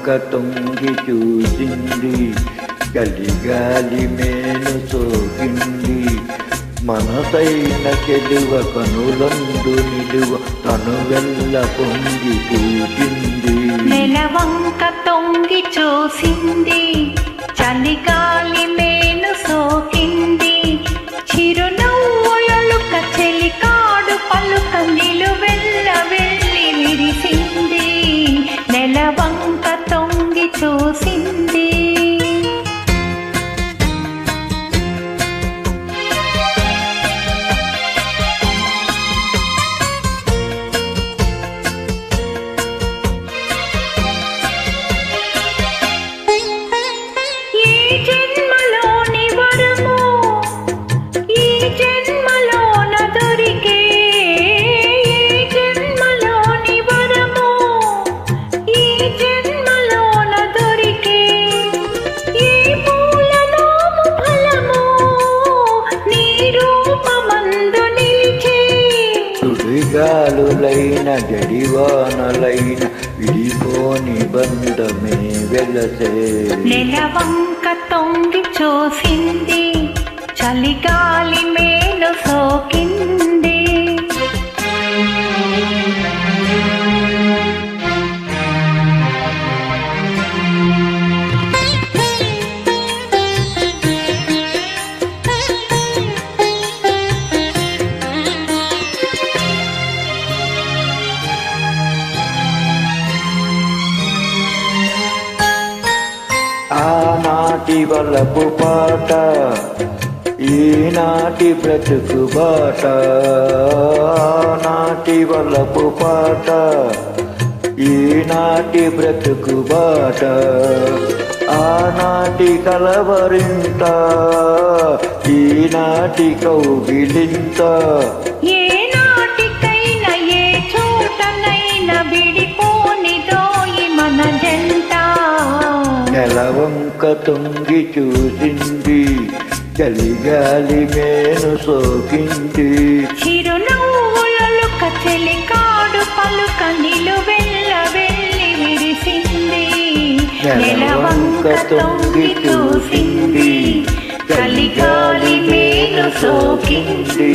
నెలవంక తొంగి చూసింది, చలిగాలి మేను సోకింది. మనసైన చెలువ కనులందు నిలువ తను వెళ్ళ పొంగి చూసింది. నెలవంక తొంగి చూసింది, చలిగాలి మేను సోకింది. చిరునవ్వులొలుక చెలికాడు పలుక నిలువెల్ల వెళ్ళి విరిసింది. నెలవంక తొంగి చూసింది. సుడిగాలులైన జడివానలైన విడిపోని బంధమే వెలసే. నెలవంక తొంగి చూసింది, చలిగాలి మేలు సోకింది. ఆనాటి వలపు పాట, ఈనాటి బ్రతుకు బాట. ఆనాటి వలపు పాట, ఈనాటి బ్రతుకు బాట. ఆనాటి కలవరింత, ఈనాటి కౌగిలింత. ఏ నాటికైనా ఏ చోటనైనా విడిపోనిదోయి మన జంట. నెలవంక తొంగి చూసింది, చలిగాలి మేను సోకింది. చిరునవ్వులొలుక చెలికాడు పలుక నిలువెల్ల వెళ్ళి విరిసింది. నెలవంక తొంగి చూసింది, చలిగాలి మేను సోకింది.